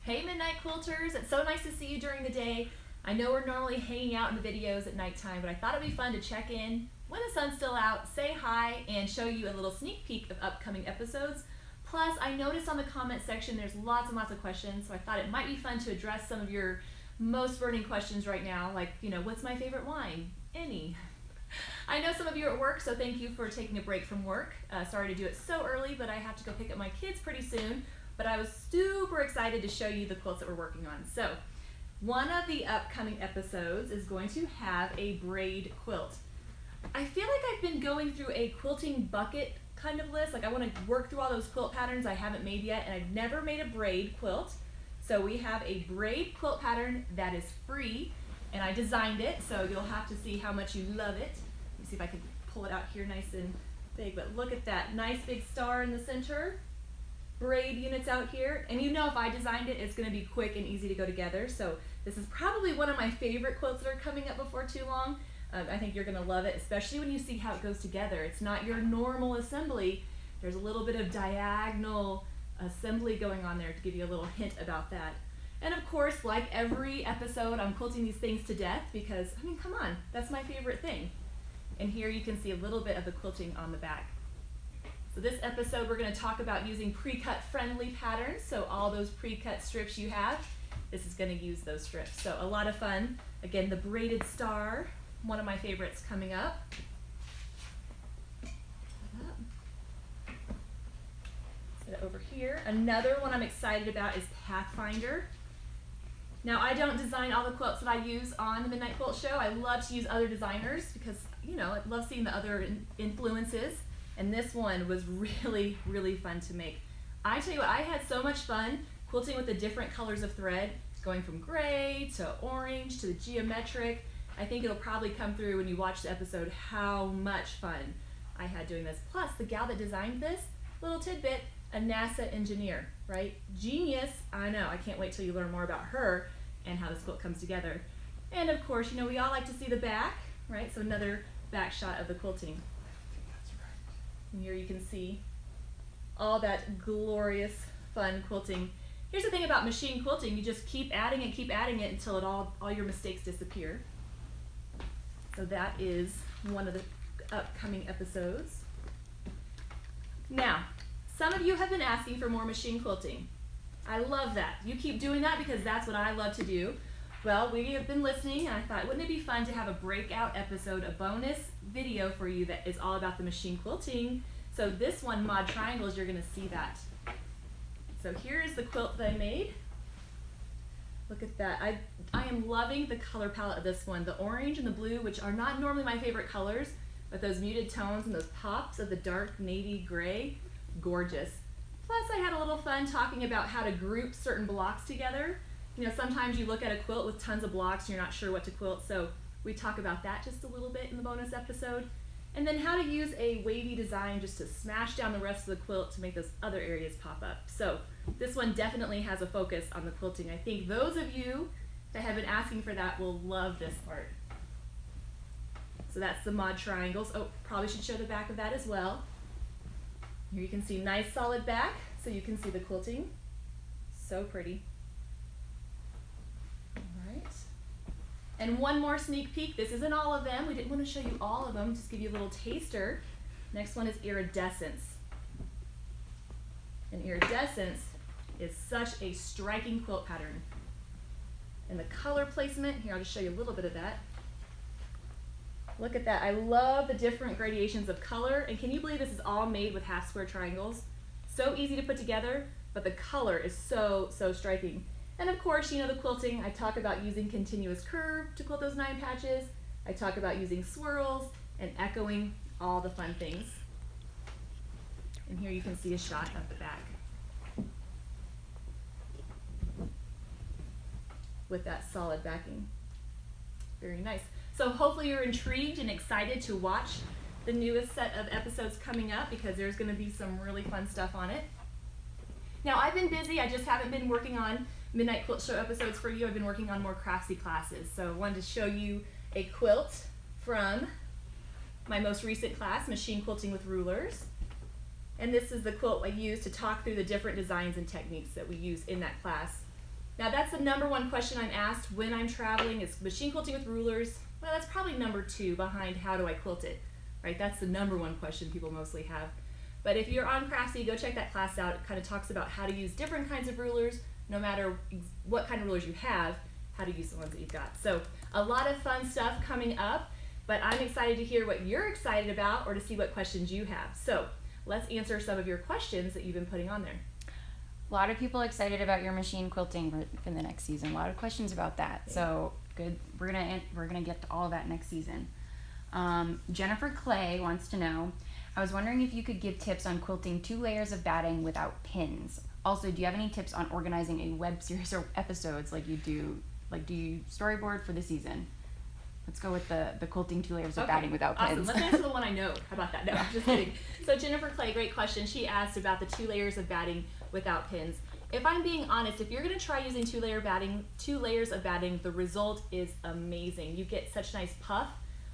Hey Midnight Quilters, it's so nice to see you during the day. I know we're normally hanging out in the videos at nighttime, but I thought it'd be fun to check in when the sun's still out, say hi, and show you a little sneak peek of upcoming episodes. Plus, I noticed on the comment section there's lots and lots of questions, so I thought it might be fun to address some of your most burning questions right now, like, what's my favorite wine? Any. I know some of you are at work, so thank you for taking a break from work. Sorry to do it so early, but I have to go pick up my kids pretty soon. But I was super excited to show you the quilts that we're working on. So, one of the upcoming episodes is going to have a braid quilt. I feel like I've been going through a quilting bucket kind of list. Like I want to work through all those quilt patterns I haven't made yet, and I've never made a braid quilt. So we have a braid quilt pattern that is free, and I designed it, so you'll have to see how much you love it. Let me see if I can pull it out here nice and big, but look at that nice big star in the center. Braid units out here, and if I designed it, it's going to be quick and easy to go together. So this is probably one of my favorite quilts that are coming up before too long. I think you're going to love it, especially when you see how it goes together. It's not your normal assembly. There's a little bit of diagonal assembly going on there to give you a little hint about that. And of course, like every episode, I'm quilting these things to death because, come on, that's my favorite thing. And here you can see a little bit of the quilting on the back. So this episode we're going to talk about using pre-cut friendly patterns. So all those pre-cut strips you have, this is going to use those strips. So a lot of fun. Again, the braided star, one of my favorites coming up. Set it over here. Another one I'm excited about is Pathfinder. Now I don't design all the quilts that I use on the Midnight Quilt Show. I love to use other designers because, I love seeing the other influences. And this one was really, really fun to make. I tell you what, I had so much fun quilting with the different colors of thread, going from gray to orange to the geometric. I think it'll probably come through when you watch the episode how much fun I had doing this. Plus, the gal that designed this, little tidbit, a NASA engineer, right? Genius, I know. I can't wait till you learn more about her and how this quilt comes together. And of course, we all like to see the back, right? So another back shot of the quilting. And here you can see all that glorious, fun quilting. Here's the thing about machine quilting, you just keep adding it until all your mistakes disappear. So that is one of the upcoming episodes. Now, some of you have been asking for more machine quilting. I love that. You keep doing that because that's what I love to do. Well, we have been listening, and I thought, wouldn't it be fun to have a breakout episode, a bonus video for you that is all about the machine quilting. So this one, Mod Triangles, you're going to see that. So here is the quilt that I made. Look at that. I am loving the color palette of this one. The orange and the blue, which are not normally my favorite colors, but those muted tones and those pops of the dark navy gray, gorgeous. Plus, I had a little fun talking about how to group certain blocks together. Sometimes you look at a quilt with tons of blocks and you're not sure what to quilt, so we talk about that just a little bit in the bonus episode. And then how to use a wavy design just to smash down the rest of the quilt to make those other areas pop up. So this one definitely has a focus on the quilting. I think those of you that have been asking for that will love this part. So that's the Mod Triangles. Oh, probably should show the back of that as well. Here you can see nice solid back, so you can see the quilting. So pretty. And one more sneak peek. This isn't all of them. We didn't want to show you all of them, just give you a little taster. Next one is Iridescence. And Iridescence is such a striking quilt pattern. And the color placement, here I'll just show you a little bit of that. Look at that. I love the different gradations of color. And can you believe this is all made with half square triangles? So easy to put together, but the color is so, so striking. And of course, the quilting, I talk about using continuous curve to quilt those 9 patches. I talk about using swirls and echoing, all the fun things. And here you can see a shot of the back with that solid backing. Very nice. So hopefully you're intrigued and excited to watch the newest set of episodes coming up because there's going to be some really fun stuff on it. Now, I've been busy. I just haven't been working on Midnight Quilt Show episodes for you. I've been working on more Craftsy classes. So I wanted to show you a quilt from my most recent class, Machine Quilting with Rulers. And this is the quilt I use to talk through the different designs and techniques that we use in that class. Now that's the number one question I'm asked when I'm traveling is machine quilting with rulers. Well, that's probably number 2 behind how do I quilt it, right? That's the number 1 question people mostly have. But if you're on Craftsy, go check that class out. It kind of talks about how to use different kinds of rulers, no matter what kind of rulers you have, how to use the ones that you've got. So a lot of fun stuff coming up, but I'm excited to hear what you're excited about or to see what questions you have. So let's answer some of your questions that you've been putting on there. A lot of people excited about your machine quilting for the next season. A lot of questions about that. So good. We're gonna get to all of that next season. Jennifer Clay wants to know, I was wondering if you could give tips on quilting 2 layers of batting without pins. Also, do you have any tips on organizing a web series or episodes like you do? Like, do you storyboard for the season? Let's go with the quilting 2 layers of batting without pins. Awesome. Let's answer the one I know. How about that? No, I'm just kidding. So Jennifer Clay, great question. She asked about the 2 layers of batting without pins. If I'm being honest, if you're going to try using 2 layers of batting, the result is amazing. You get such nice puff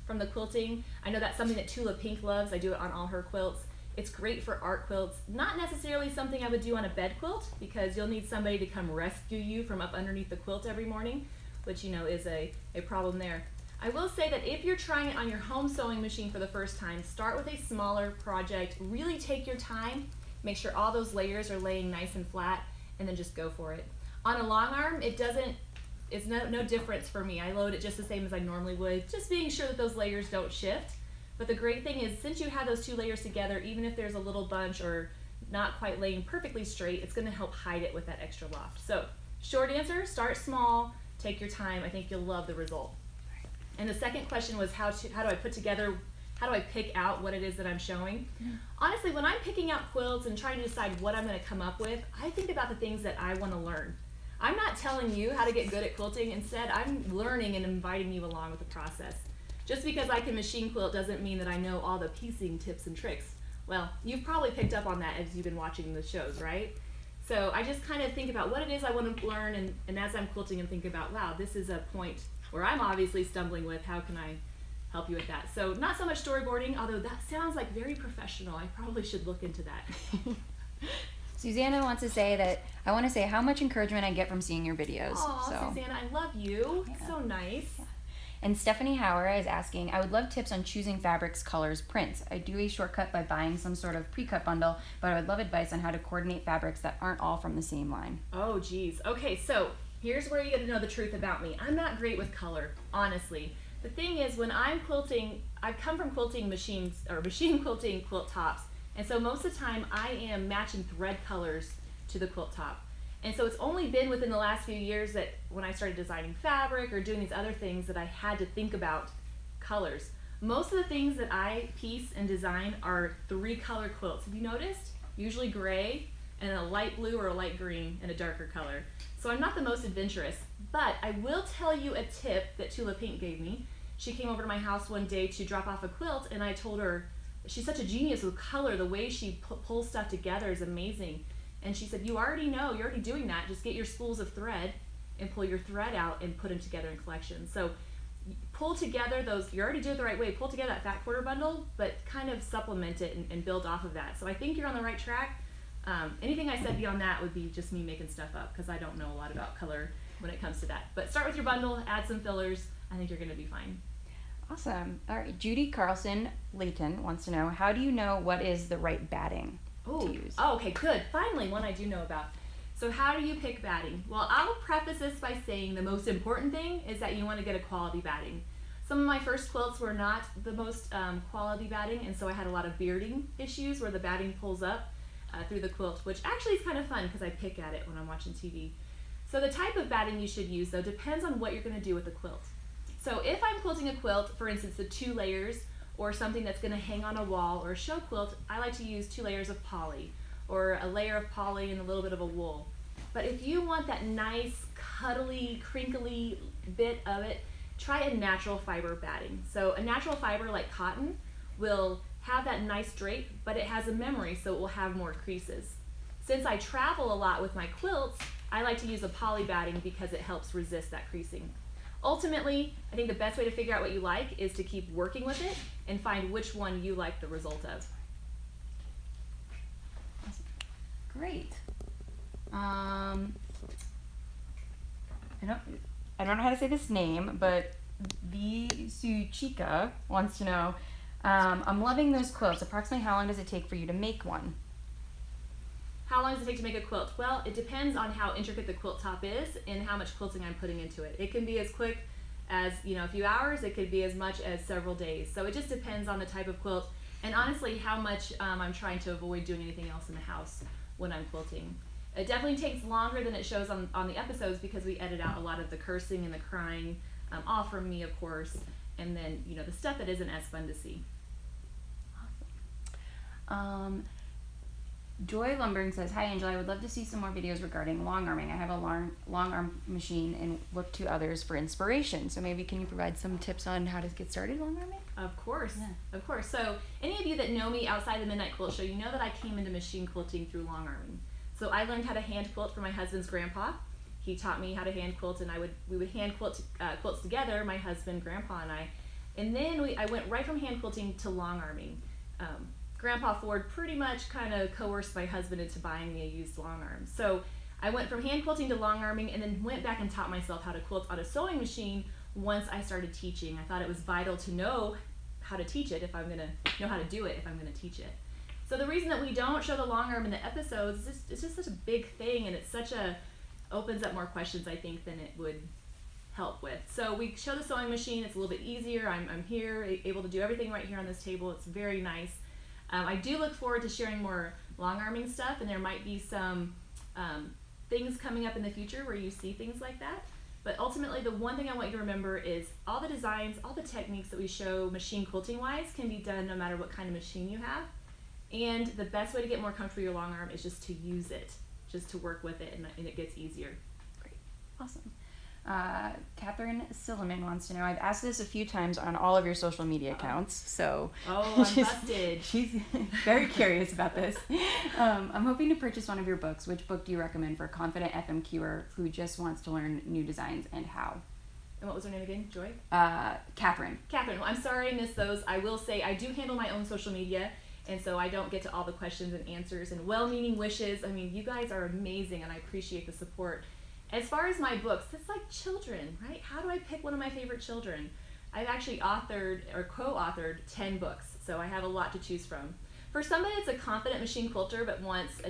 from the quilting. I know that's something that Tula Pink loves. I do it on all her quilts. It's great for art quilts. Not necessarily something I would do on a bed quilt because you'll need somebody to come rescue you from up underneath the quilt every morning, which is a problem there. I will say that if you're trying it on your home sewing machine for the first time, start with a smaller project. Really take your time. Make sure all those layers are laying nice and flat, and then just go for it. On a long arm, it's no difference for me. I load it just the same as I normally would, just being sure that those layers don't shift. But the great thing is, since you have those 2 layers together, even if there's a little bunch or not quite laying perfectly straight, it's gonna help hide it with that extra loft. So, short answer, start small, take your time. I think you'll love the result. And the second question was how do I pick out what it is that I'm showing? Honestly, when I'm picking out quilts and trying to decide what I'm gonna come up with, I think about the things that I wanna learn. I'm not telling you how to get good at quilting. Instead, I'm learning and inviting you along with the process. Just because I can machine quilt doesn't mean that I know all the piecing tips and tricks. Well, you've probably picked up on that as you've been watching the shows, right? So I just kind of think about what it is I want to learn, and as I'm quilting and think about, wow, this is a point where I'm obviously stumbling with, how can I help you with that? So not so much storyboarding, although that sounds like very professional. I probably should look into that. Susanna wants to say that, I want to say how much encouragement I get from seeing your videos. Oh, Susanna, I love you. Yeah. So nice. Yeah. And Stephanie Hauer is asking, I would love tips on choosing fabrics, colors, prints. I do a shortcut by buying some sort of pre-cut bundle, but I would love advice on how to coordinate fabrics that aren't all from the same line. Oh, geez. Okay, so here's where you get to know the truth about me. I'm not great with color, honestly. The thing is, when I'm quilting, I've come from quilting machine quilting quilt tops, and so most of the time I am matching thread colors to the quilt top. And so it's only been within the last few years that when I started designing fabric or doing these other things that I had to think about colors. Most of the things that I piece and design are 3-color quilts. Have you noticed? Usually gray and a light blue or a light green and a darker color. So I'm not the most adventurous, but I will tell you a tip that Tula Pink gave me. She came over to my house one day to drop off a quilt, and I told her, she's such a genius with color. The way she pulls stuff together is amazing. And she said, you're already doing that. Just get your spools of thread and pull your thread out and put them together in collections. So pull together those, you already do it the right way, pull together that fat quarter bundle, but kind of supplement it and build off of that. So I think you're on the right track. Anything I said beyond that would be just me making stuff up because I don't know a lot about color when it comes to that. But start with your bundle, add some fillers. I think you're gonna be fine. Awesome. All right, Judy Carlson Layton wants to know, how do you know what is the right batting to use? Oh, okay, good. Finally, one I do know about. So how do you pick batting? Well, I'll preface this by saying the most important thing is that you want to get a quality batting. Some of my first quilts were not the most quality batting, and so I had a lot of bearding issues where the batting pulls up through the quilt, which actually is kind of fun because I pick at it when I'm watching TV. So the type of batting you should use, though, depends on what you're going to do with the quilt. So if I'm quilting a quilt, for instance, the 2 layers, or something that's going to hang on a wall, or a show quilt, I like to use 2 layers of poly, or a layer of poly and a little bit of a wool. But if you want that nice, cuddly, crinkly bit of it, try a natural fiber batting. So a natural fiber like cotton will have that nice drape, but it has a memory, so it will have more creases. Since I travel a lot with my quilts, I like to use a poly batting because it helps resist that creasing. Ultimately, I think the best way to figure out what you like is to keep working with it and find which one you like the result of. Great. I don't know how to say this name, but Visuchica wants to know, I'm loving those quilts. Approximately how long does it take for you to make one? How long does it take to make a quilt? Well, it depends on how intricate the quilt top is and how much quilting I'm putting into it. It can be as quick as, a few hours. It could be as much as several days. So it just depends on the type of quilt and honestly how much I'm trying to avoid doing anything else in the house when I'm quilting. It definitely takes longer than it shows on the episodes because we edit out a lot of the cursing and the crying, all from me, of course, and then, the stuff that isn't as fun to see. Awesome. Joy Lumbering says, hi Angela, I would love to see some more videos regarding long arming. I have a long arm machine and look to others for inspiration. So maybe can you provide some tips on how to get started long arming? Of course. So any of you that know me outside the Midnight Quilt Show, you know that I came into machine quilting through long arming. So I learned how to hand quilt from my husband's grandpa. He taught me how to hand quilt, and we would hand quilt quilts together, my husband, grandpa, and I. And then I went right from hand quilting to long arming. Grandpa Ford pretty much kind of coerced my husband into buying me a used long arm. So I went from hand quilting to long arming and then went back and taught myself how to quilt on a sewing machine once I started teaching. I thought it was vital to know how to teach it if I'm going to know how to do it if I'm going to teach it. So the reason that we don't show the long arm in the episodes is it's just such a big thing, and it's opens up more questions, I think, than it would help with. So we show the sewing machine. It's a little bit easier. I'm here, able to do everything right here on this table. It's very nice. I do look forward to sharing more long arming stuff, and there might be some things coming up in the future where you see things like that. But ultimately, the one thing I want you to remember is all the designs, all the techniques that we show machine quilting wise can be done no matter what kind of machine you have. And the best way to get more comfortable with your long arm is just to use it, just to work with it, and it gets easier. Great. Awesome. Catherine Silliman wants to know, I've asked this a few times on all of your social media accounts, so I'm busted. She's very curious about this. I'm hoping to purchase one of your books. Which book do you recommend for a confident FMQer who just wants to learn new designs, and how? And what was her name again? Joy? Catherine. Catherine. Well, I'm sorry I missed those. I will say I do handle my own social media, and so I don't get to all the questions and answers and well-meaning wishes. I mean, you guys are amazing, and I appreciate the support. As far as my books, it's like children, right? How do I pick one of my favorite children? I've actually authored or co-authored 10 books, so I have a lot to choose from. For somebody that's a confident machine quilter but wants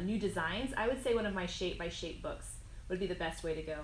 new designs, I would say one of my shape by shape books would be the best way to go.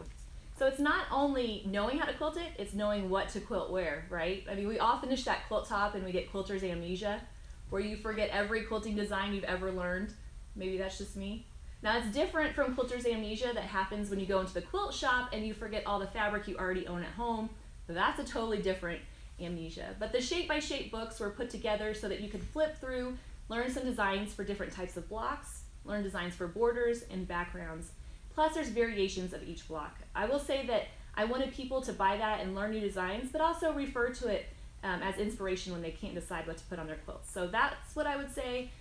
So it's not only knowing how to quilt it, it's knowing what to quilt where, right? I mean, we all finish that quilt top and we get quilter's amnesia, where you forget every quilting design you've ever learned. Maybe that's just me. Now it's different from quilter's amnesia that happens when you go into the quilt shop and you forget all the fabric you already own at home. That's a totally different amnesia. But the shape by shape books were put together so that you could flip through, learn some designs for different types of blocks, learn designs for borders and backgrounds. Plus there's variations of each block. I will say that I wanted people to buy that and learn new designs, but also refer to it as inspiration when they can't decide what to put on their quilts. So that's what I would say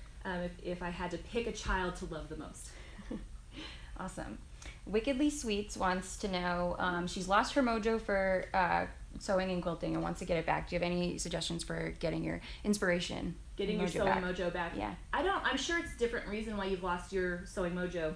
if I had to pick a child to love the most. Awesome. Wickedly Sweets wants to know, she's lost her mojo for sewing and quilting and wants to get it back. Do you have any suggestions for getting your inspiration? Getting your sewing mojo back? Yeah. I'm sure it's a different reason why you've lost your sewing mojo.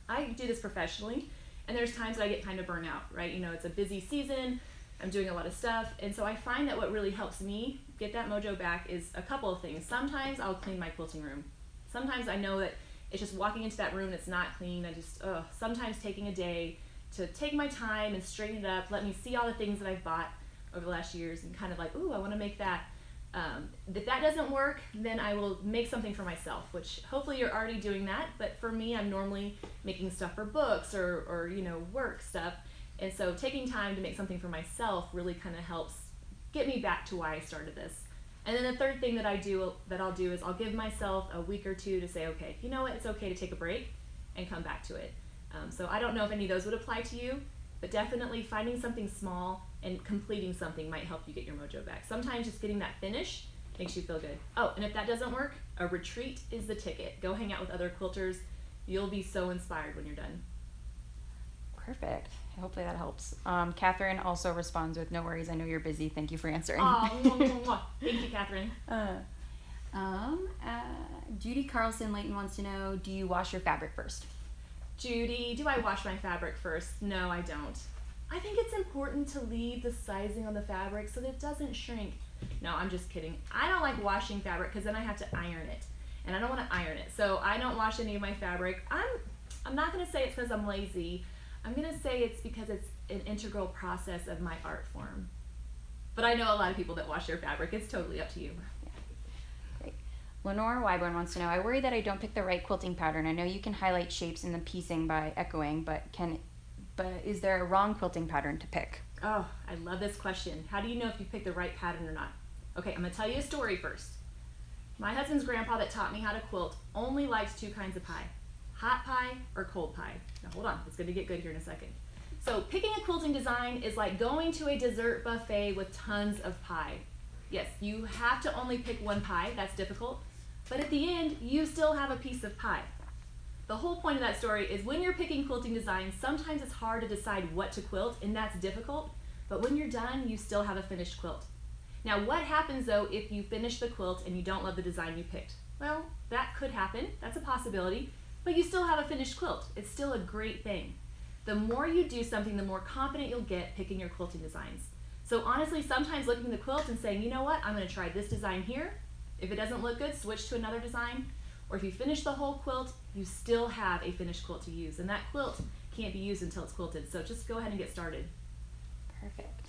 I do this professionally, and there's times that I get kind of burnt out, right? It's a busy season, I'm doing a lot of stuff, and so I find that what really helps me get that mojo back is a couple of things. Sometimes I'll clean my quilting room. Sometimes I know that it's just walking into that room that's not clean. Sometimes taking a day to take my time and straighten it up, let me see all the things that I've bought over the last years and kind of like, ooh, I want to make that. If that doesn't work, then I will make something for myself, which hopefully you're already doing that. But for me, I'm normally making stuff for books or work stuff. And so taking time to make something for myself really kind of helps get me back to why I started this. And then the third thing that I'll do is I'll give myself a week or two to say, okay, you know what, it's okay to take a break and come back to it. So I don't know if any of those would apply to you, but definitely finding something small and completing something might help you get your mojo back. Sometimes just getting that finish makes you feel good. Oh, and if that doesn't work, a retreat is the ticket. Go hang out with other quilters. You'll be so inspired when you're done. Perfect. Hopefully that helps. Catherine also responds with, no worries, I know you're busy. Thank you for answering. Thank you, Catherine. Judy Carlson Layton wants to know, do you wash your fabric first? Judy, do I wash my fabric first? No, I don't. I think it's important to leave the sizing on the fabric so that it doesn't shrink. No, I'm just kidding. I don't like washing fabric because then I have to iron it. And I don't want to iron it. So I don't wash any of my fabric. I'm not going to say it's because I'm lazy. I'm going to say it's because it's an integral process of my art form. But I know a lot of people that wash their fabric. It's totally up to you. Yeah. Great. Lenore Wyborn wants to know, I worry that I don't pick the right quilting pattern. I know you can highlight shapes in the piecing by echoing, but is there a wrong quilting pattern to pick? Oh, I love this question. How do you know if you picked the right pattern or not? Okay, I'm going to tell you a story first. My husband's grandpa that taught me how to quilt only likes 2 kinds of pie. Hot pie or cold pie. Now hold on, it's going to get good here in a second. So picking a quilting design is like going to a dessert buffet with tons of pie. Yes, you have to only pick one pie, that's difficult, but at the end, you still have a piece of pie. The whole point of that story is when you're picking quilting designs, sometimes it's hard to decide what to quilt, and that's difficult, but when you're done, you still have a finished quilt. Now, what happens though if you finish the quilt and you don't love the design you picked? Well, that could happen, that's a possibility, but you still have a finished quilt. It's still a great thing. The more you do something, the more confident you'll get picking your quilting designs. So honestly, sometimes looking at the quilt and saying, you know what, I'm going to try this design here. If it doesn't look good, switch to another design. Or if you finish the whole quilt, you still have a finished quilt to use. And that quilt can't be used until it's quilted. So just go ahead and get started. Perfect.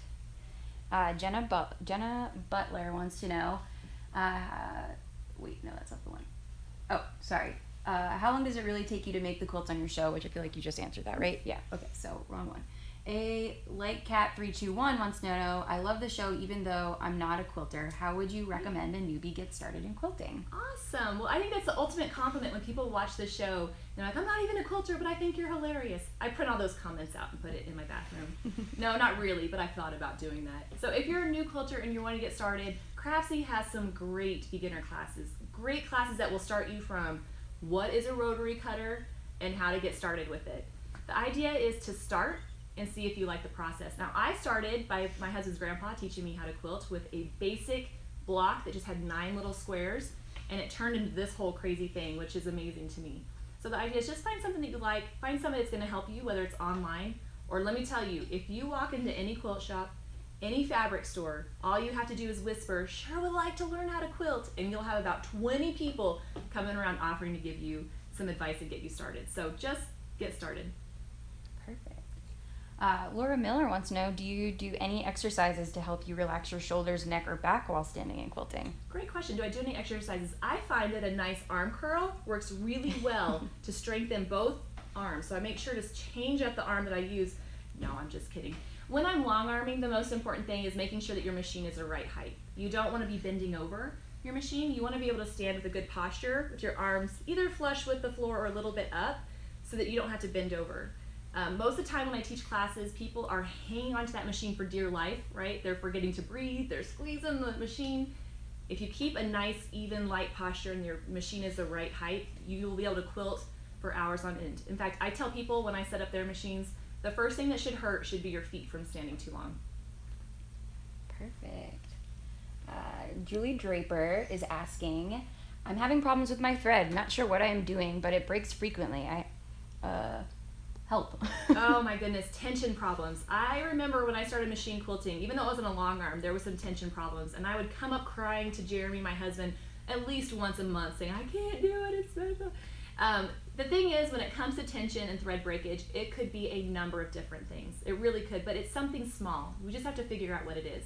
Jenna Butler wants to know, wait, no, that's not the one. Oh, sorry. How long does it really take you to make the quilts on your show? Which I feel like you just answered that, right? Yeah. Okay, so wrong one. A like cat 321 wants to know, I love the show even though I'm not a quilter. How would you recommend a newbie get started in quilting? Awesome. Well, I think that's the ultimate compliment when people watch the show. They're like, I'm not even a quilter, but I think you're hilarious. I print all those comments out and put it in my bathroom. No, not really, but I thought about doing that. So if you're a new quilter and you want to get started, Craftsy has some great beginner classes. Great classes that will start you from what is a rotary cutter and how to get started with it. The idea is to start and see if you like the process. Now, I started by my husband's grandpa teaching me how to quilt with a basic block that just had 9 little squares, and it turned into this whole crazy thing, which is amazing to me. So the idea is just find something that you like, find somebody that's gonna help you, whether it's online, or let me tell you, if you walk into any quilt shop, any fabric store, all you have to do is whisper, sure would like to learn how to quilt, and you'll have about 20 people coming around offering to give you some advice and get you started. So just get started. Perfect. Laura Miller wants to know, do you do any exercises to help you relax your shoulders, neck, or back while standing and quilting? Great question. Do I do any exercises? I find that a nice arm curl works really well to strengthen both arms. So I make sure to change up the arm that I use. No, I'm just kidding. When I'm long arming, the most important thing is making sure that your machine is the right height. You don't want to be bending over your machine. You want to be able to stand with a good posture with your arms either flush with the floor or a little bit up so that you don't have to bend over. Most of the time when I teach classes, people are hanging onto that machine for dear life, right? They're forgetting to breathe, they're squeezing the machine. If you keep a nice, even, light posture and your machine is the right height, you will be able to quilt for hours on end. In fact, I tell people when I set up their machines, the first thing that should hurt should be your feet from standing too long. Perfect. Julie Draper is asking, I'm having problems with my thread. Not sure what I am doing, but it breaks frequently. Help. Oh my goodness, tension problems. I remember when I started machine quilting, even though it wasn't a long arm, there was some tension problems, and I would come up crying to Jeremy, my husband, at least once a month saying, I can't do it, it's so. The thing is, when it comes to tension and thread breakage, it could be a number of different things. It really could, but it's something small. We just have to figure out what it is.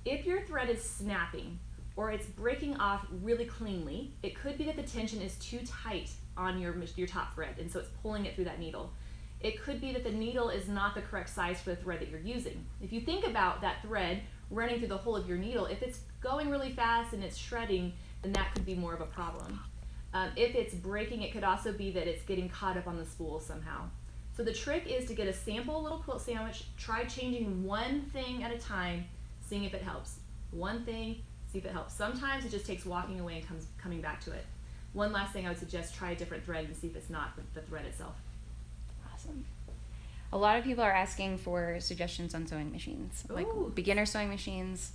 If your thread is snapping or it's breaking off really cleanly, it could be that the tension is too tight on your top thread, and so it's pulling it through that needle. It could be that the needle is not the correct size for the thread that you're using. If you think about that thread running through the whole of your needle, if it's going really fast and it's shredding, then that could be more of a problem. If it's breaking, it could also be that it's getting caught up on the spool somehow. So the trick is to get a sample little quilt sandwich, try changing one thing at a time, seeing if it helps. One thing, see if it helps. Sometimes it just takes walking away and coming back to it. One last thing I would suggest, try a different thread and see if it's not the thread itself. Awesome. A lot of people are asking for suggestions on sewing machines, like beginner sewing machines,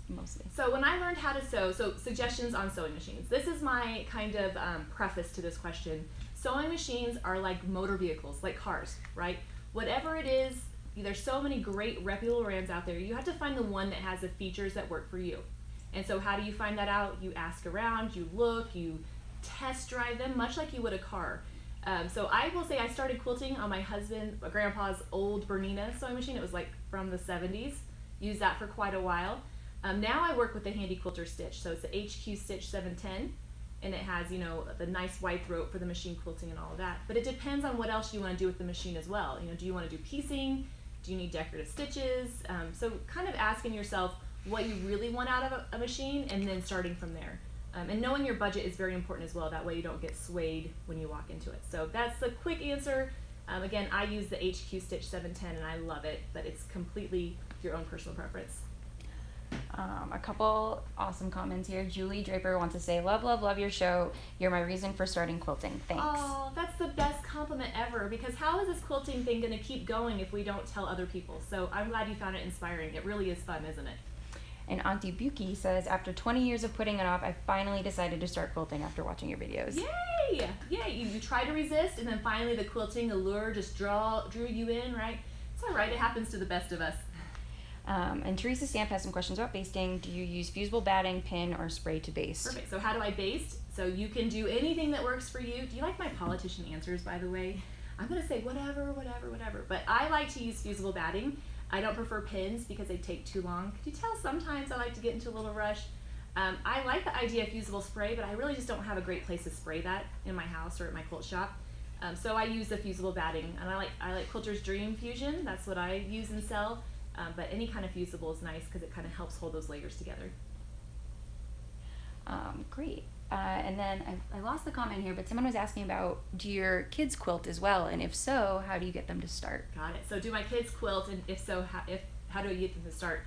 mostly. So when I learned how to sew, so suggestions on sewing machines. This is my kind of preface to this question. Sewing machines are like motor vehicles, like cars, right? Whatever it is, there's so many great reputable brands out there. You have to find the one that has the features that work for you. And so how do you find that out? You ask around, you look, you test drive them, much like you would a car. So I will say I started quilting on my grandpa's old Bernina sewing machine. It was like from the 70s. Used that for quite a while. Now I work with the handy quilter stitch. So it's the HQ Stitch 710, and it has, the nice wide throat for the machine quilting and all of that. But it depends on what else you want to do with the machine as well. Do you want to do piecing? Do you need decorative stitches? So kind of asking yourself what you really want out of a machine, and then starting from there. And knowing your budget is very important as well. That way you don't get swayed when you walk into it. So that's a quick answer. Again, I use the HQ Stitch 710 and I love it, but it's completely your own personal preference. A couple awesome comments here. Julie Draper wants to say, love your show. You're my reason for starting quilting. Thanks. Oh, that's the best compliment ever, because how is this quilting thing going to keep going if we don't tell other people? So I'm glad you found it inspiring. It really is fun, isn't it? And Auntie Buki says, after 20 years of putting it off, I finally decided to start quilting after watching your videos. Yay! Yay! You try to resist, and then finally the quilting allure just drew you in, right? It's all right. It happens to the best of us. And Teresa Stamp has some questions about basting. Do you use fusible batting, pin, or spray to baste? Perfect. So how do I baste? So you can do anything that works for you. Do you like my politician answers, by the way? I'm going to say whatever. But I like to use fusible batting. I don't prefer pins because they take too long. Could you tell sometimes I like to get into a little rush? I like the idea of fusible spray, but I really just don't have a great place to spray that in my house or at my quilt shop. So I use the fusible batting, and I like Quilter's Dream Fusion. That's what I use and sell. But any kind of fusible is nice because it kind of helps hold those layers together. Great. And then I lost the comment here, but someone was asking about, do your kids quilt as well? And if so, how do you get them to start? Got it. So do my kids quilt? And if so, how do I get them to start?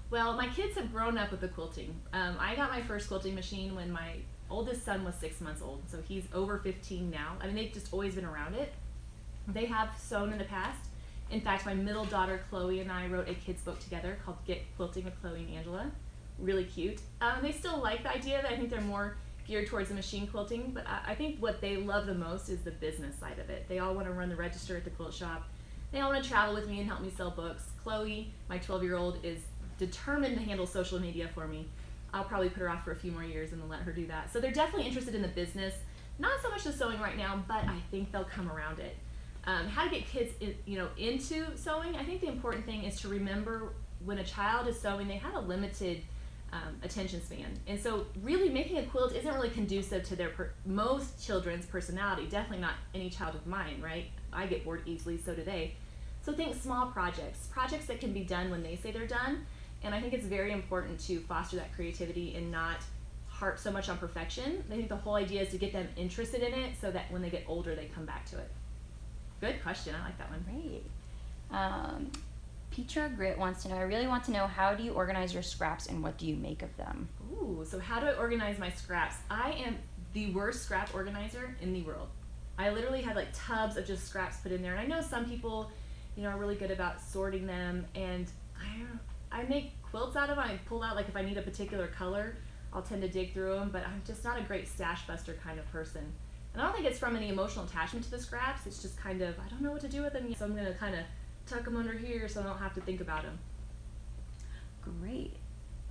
Well, my kids have grown up with the quilting. I got my first quilting machine when my oldest son was 6 months old. So he's over 15 now. I mean, they've just always been around it. They have sewn in the past. In fact, my middle daughter, Chloe, and I wrote a kids book together called Get Quilting with Chloe and Angela. Really cute. They still like the idea that I think they're more geared towards the machine quilting, but I think what they love the most is the business side of it. They all want to run the register at the quilt shop. They all want to travel with me and help me sell books. Chloe, my 12-year-old, is determined to handle social media for me. I'll probably put her off for a few more years and then let her do that. So they're definitely interested in the business. Not so much the sewing right now, but I think they'll come around it. How to get kids into sewing, I think the important thing is to remember when a child is sewing, they have a limited attention span. And so really making a quilt isn't really conducive to most children's personality, definitely not any child of mine, right? I get bored easily, so do they. So think small projects that can be done when they say they're done. And I think it's very important to foster that creativity and not harp so much on perfection. I think the whole idea is to get them interested in it so that when they get older, they come back to it. Good question. I like that one. Great. Petra Grit wants to know, I really want to know, how do you organize your scraps and what do you make of them? Ooh, so how do I organize my scraps? I am the worst scrap organizer in the world. I literally have like tubs of just scraps put in there. And I know some people, are really good about sorting them, and I make quilts out of them. I pull out, like if I need a particular color, I'll tend to dig through them, but I'm just not a great stash buster kind of person. And I don't think it's from any emotional attachment to the scraps. It's just kind of, I don't know what to do with them, so I'm going to kind of tuck them under here so I don't have to think about them. Great.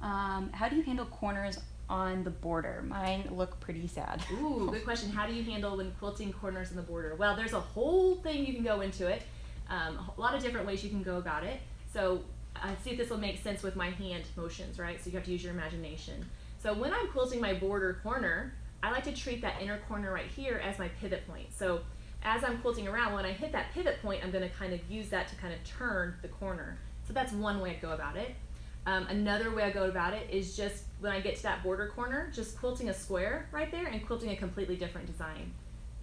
How do you handle corners on the border? Mine look pretty sad. Ooh, good question. How do you handle when quilting corners on the border? Well, there's a whole thing you can go into it. A lot of different ways you can go about it. So see if this will make sense with my hand motions, right? So you have to use your imagination. So when I'm quilting my border corner, I like to treat that inner corner right here as my pivot point. So as I'm quilting around, when I hit that pivot point, I'm going to kind of use that to kind of turn the corner. So that's one way I go about it. Another way I go about it is just when I get to that border corner, just quilting a square right there and quilting a completely different design.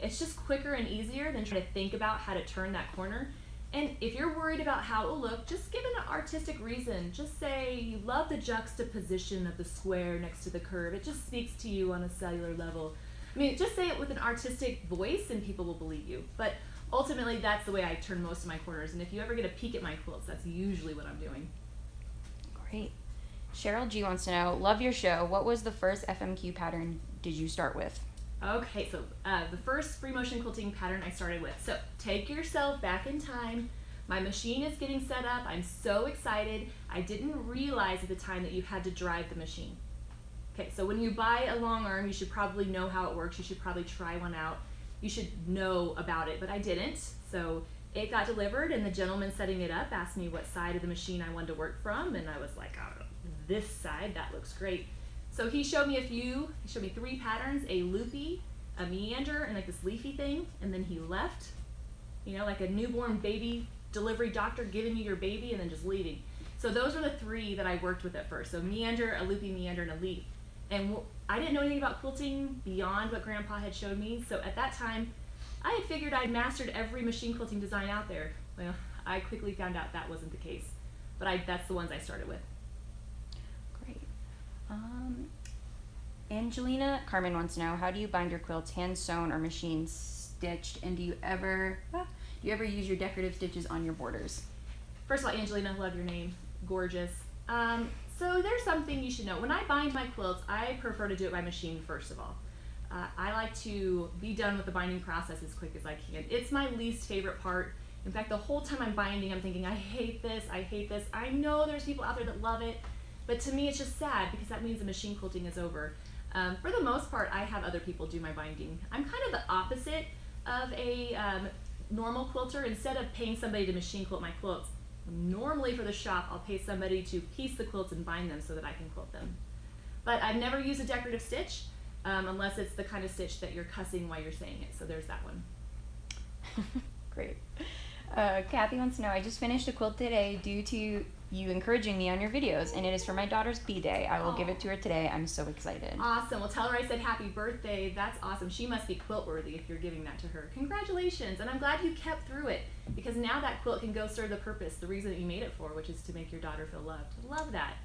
It's just quicker and easier than trying to think about how to turn that corner. And if you're worried about how it will look, just give it an artistic reason. Just say you love the juxtaposition of the square next to the curve. It just speaks to you on a cellular level. I mean, just say it with an artistic voice and people will believe you. But ultimately, that's the way I turn most of my corners. And if you ever get a peek at my quilts, that's usually what I'm doing. Great. Cheryl G wants to know, love your show. What was the first FMQ pattern did you start with? Okay, so the first free motion quilting pattern I started with. So take yourself back in time. My machine is getting set up. I'm so excited. I didn't realize at the time that you had to drive the machine. Okay, so when you buy a long arm, you should probably know how it works. You should probably try one out. You should know about it, but I didn't. So it got delivered, and the gentleman setting it up asked me what side of the machine I wanted to work from, and I was like, oh, this side, that looks great. So he showed me he showed me 3 patterns, a loopy, a meander, and like this leafy thing, and then he left, you know, like a newborn baby delivery doctor giving you your baby and then just leaving. So those were the 3 that I worked with at first. So meander, a loopy meander, and a leaf. And I didn't know anything about quilting beyond what Grandpa had showed me. So at that time, I had figured I'd mastered every machine quilting design out there. Well, I quickly found out that wasn't the case. But that's the ones I started with. Great. Angelina Carmen wants to know, how do you bind your quilts, hand sewn or machine stitched? And do you ever use your decorative stitches on your borders? First of all, Angelina, love your name. Gorgeous. So there's something you should know. When I bind my quilts, I prefer to do it by machine first of all. I like to be done with the binding process as quick as I can. It's my least favorite part. In fact, the whole time I'm binding, I'm thinking, I hate this, I hate this. I know there's people out there that love it, but to me it's just sad because that means the machine quilting is over. For the most part, I have other people do my binding. I'm kind of the opposite of a normal quilter. Instead of paying somebody to machine quilt my quilts, normally for the shop, I'll pay somebody to piece the quilts and bind them so that I can quilt them. But I've never used a decorative stitch unless it's the kind of stitch that you're cussing while you're saying it. So there's that one. Great. Kathy wants to know, I just finished a quilt today due to you encouraging me on your videos, and it is for my daughter's B-Day. I will give it to her today. I'm so excited. Awesome. Well, tell her I said happy birthday. That's awesome. She must be quilt worthy if you're giving that to her. Congratulations. And I'm glad you kept through it, because now that quilt can go serve the purpose, the reason that you made it for, which is to make your daughter feel loved. Love that.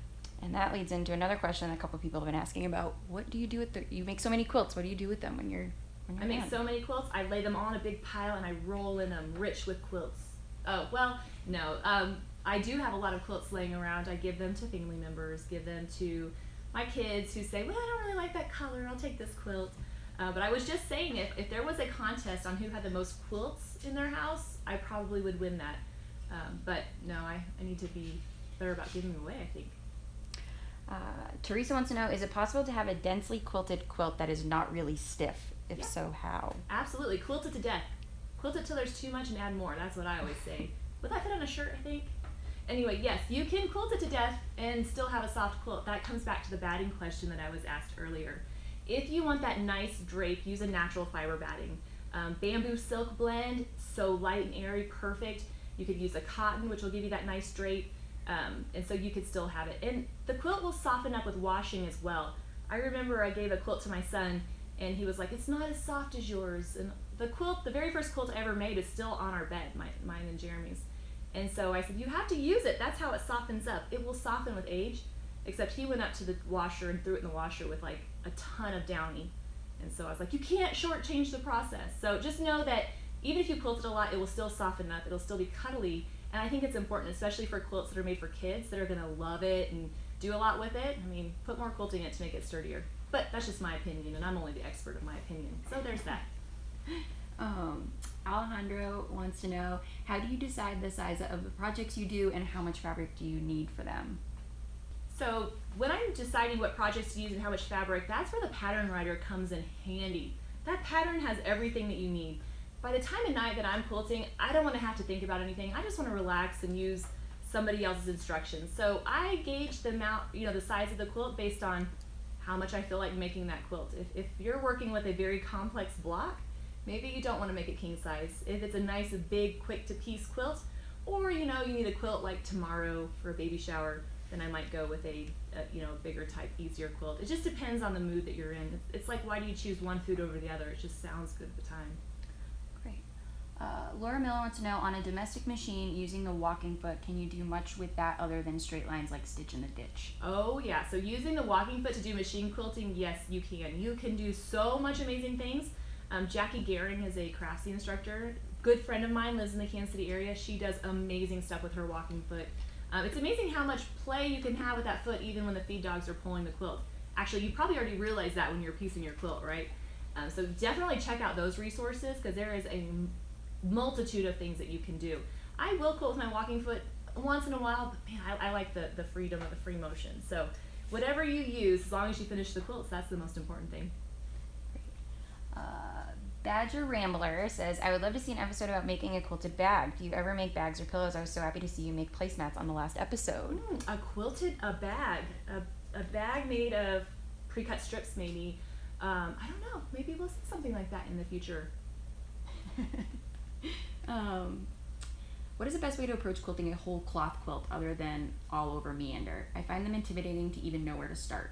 And that leads into another question that a couple people have been asking about. What do you do with you make so many quilts. What do you do with them when you're I make so many quilts. I lay them all in a big pile and I roll in them rich with quilts. Oh, well, no. I do have a lot of quilts laying around. I give them to family members, give them to my kids who say, well, I don't really like that color. I'll take this quilt. But I was just saying, if there was a contest on who had the most quilts in their house, I probably would win that. But no, I need to be better about giving them away, I think. Teresa wants to know, is it possible to have a densely quilted quilt that is not really stiff? If so, how? Absolutely. Quilt it to death. Quilt it till there's too much and add more. That's what I always say. Would that fit on a shirt, I think? Anyway, yes, you can quilt it to death and still have a soft quilt. That comes back to the batting question that I was asked earlier. If you want that nice drape, use a natural fiber batting. Bamboo silk blend, so light and airy, perfect. You could use a cotton, which will give you that nice drape. And so you could still have it. And the quilt will soften up with washing as well. I remember I gave a quilt to my son and he was like, it's not as soft as yours. And the quilt, the very first quilt I ever made is still on our bed, mine and Jeremy's. And so I said, you have to use it. That's how it softens up. It will soften with age, except he went up to the washer and threw it in the washer with like a ton of downy. And so I was like, you can't shortchange the process. So just know that even if you quilt it a lot, it will still soften up. It'll still be cuddly. And I think it's important, especially for quilts that are made for kids that are going to love it and do a lot with it. I mean, put more quilting in it to make it sturdier. But that's just my opinion, and I'm only the expert of my opinion. So there's that. Alejandro wants to know, how do you decide the size of the projects you do and how much fabric do you need for them? So when I'm deciding what projects to use and how much fabric, that's where the pattern writer comes in handy. That pattern has everything that you need. By the time of night that I'm quilting, I don't want to have to think about anything. I just want to relax and use somebody else's instructions. So I gauge the amount, the size of the quilt based on how much I feel like making that quilt. If you're working with a very complex block, maybe you don't want to make it king size. If it's a nice, big, quick to piece quilt, or you need a quilt like tomorrow for a baby shower, then I might go with a bigger type, easier quilt. It just depends on the mood that you're in. It's like, why do you choose one food over the other? It just sounds good at the time. Great. Laura Miller wants to know, on a domestic machine using the walking foot, can you do much with that other than straight lines like stitch in the ditch? Oh yeah, so using the walking foot to do machine quilting, yes, you can. You can do so much amazing things. Jackie Gehring is a Craftsy instructor. Good friend of mine, lives in the Kansas City area. She does amazing stuff with her walking foot. It's amazing how much play you can have with that foot even when the feed dogs are pulling the quilt. Actually, you probably already realized that when you're piecing your quilt, right? So definitely check out those resources because there is a multitude of things that you can do. I will quilt with my walking foot once in a while, but man, I like the freedom of the free motion. So whatever you use, as long as you finish the quilts, that's the most important thing. Badger Rambler says, I would love to see an episode about making a quilted bag. Do you ever make bags or pillows? I was so happy to see you make placemats on the last episode. A bag made of pre-cut strips maybe. I don't know, maybe we'll see something like that in the future. What is the best way to approach quilting a whole cloth quilt other than all over meander? I find them intimidating to even know where to start.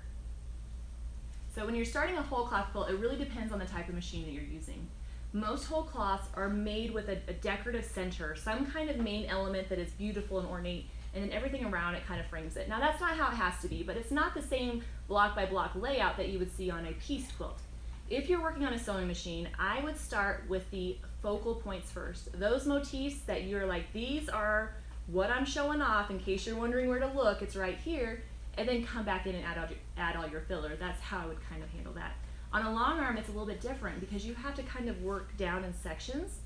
So when you're starting a whole cloth quilt, it really depends on the type of machine that you're using. Most whole cloths are made with a decorative center, some kind of main element that is beautiful and ornate, and then everything around it kind of frames it. Now that's not how it has to be, but it's not the same block by block layout that you would see on a pieced quilt. If you're working on a sewing machine, I would start with the focal points first. Those motifs that you're like, these are what I'm showing off in case you're wondering where to look, it's right here, and then come back in and add all your filler. That's how I would kind of handle that. On a long arm, it's a little bit different because you have to kind of work down in sections.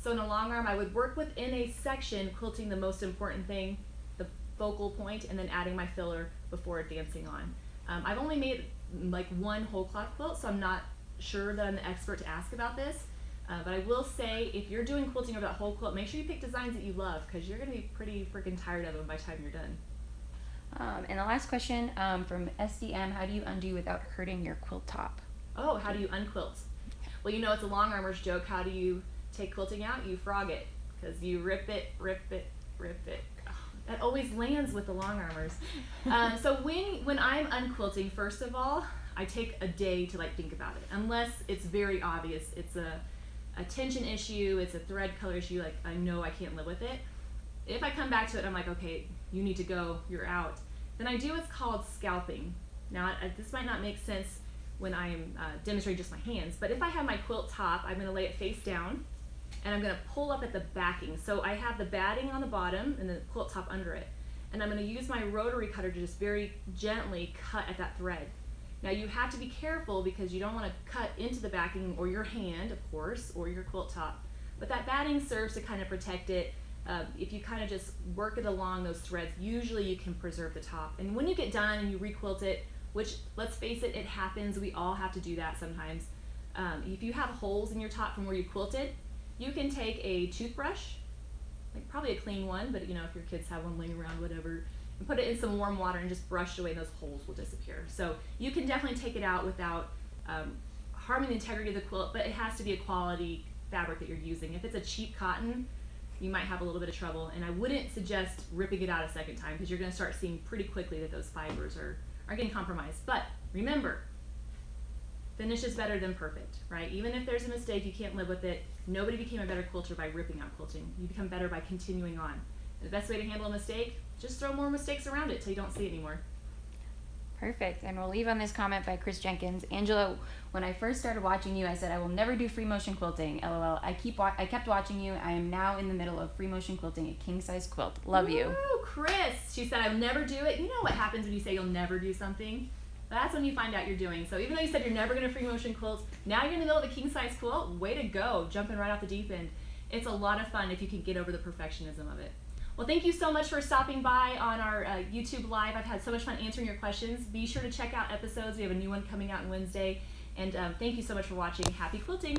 So in a long arm, I would work within a section, quilting the most important thing, the focal point, and then adding my filler before advancing on. I've only made like one whole cloth quilt, so I'm not sure that I'm the expert to ask about this. But I will say, if you're doing quilting over that whole quilt, make sure you pick designs that you love because you're going to be pretty freaking tired of them by the time you're done. And the last question from SDM, how do you undo without hurting your quilt top? Oh, how do you unquilt? Well, you know, it's a long armer's joke. How do you take quilting out? You frog it because you rip it, rip it, rip it. Oh, that always lands with the long armers. So when I'm unquilting, first of all, I take a day to like think about it. Unless it's very obvious, it's a tension issue, it's a thread color issue, like I know I can't live with it. If I come back to it, I'm like, okay, you need to go, you're out. Then I do what's called scalping. Now, this might not make sense when I'm demonstrating just my hands, but if I have my quilt top, I'm gonna lay it face down, and I'm gonna pull up at the backing. So I have the batting on the bottom and the quilt top under it. And I'm gonna use my rotary cutter to just very gently cut at that thread. Now you have to be careful because you don't wanna cut into the backing or your hand, of course, or your quilt top. But that batting serves to kind of protect it. If you kind of just work it along those threads, usually you can preserve the top. And when you get done and you requilt it, which let's face it, it happens, we all have to do that sometimes. If you have holes in your top from where you quilted, you can take a toothbrush, like probably a clean one, but you know, if your kids have one laying around, whatever, and put it in some warm water and just brush it away and those holes will disappear. So you can definitely take it out without harming the integrity of the quilt, but it has to be a quality fabric that you're using. If it's a cheap cotton, you might have a little bit of trouble, and I wouldn't suggest ripping it out a second time because you're going to start seeing pretty quickly that those fibers are getting compromised. But remember, finish is better than perfect, right? Even if there's a mistake, you can't live with it. Nobody became a better quilter by ripping out quilting. You become better by continuing on. And the best way to handle a mistake, just throw more mistakes around it till you don't see it anymore. Perfect. And we'll leave on this comment by Chris Jenkins. Angela, when I first started watching you, I said, I will never do free motion quilting. LOL. I kept watching you. I am now in the middle of free motion quilting a king size quilt. Love you. Ooh, Chris. She said, I'll never do it. You know what happens when you say you'll never do something? That's when you find out you're doing. So even though you said you're never going to free motion quilt, now you're in the middle of a king size quilt. Way to go. Jumping right off the deep end. It's a lot of fun if you can get over the perfectionism of it. Well, thank you so much for stopping by on our YouTube Live. I've had so much fun answering your questions. Be sure to check out episodes. We have a new one coming out on Wednesday. And thank you so much for watching. Happy quilting!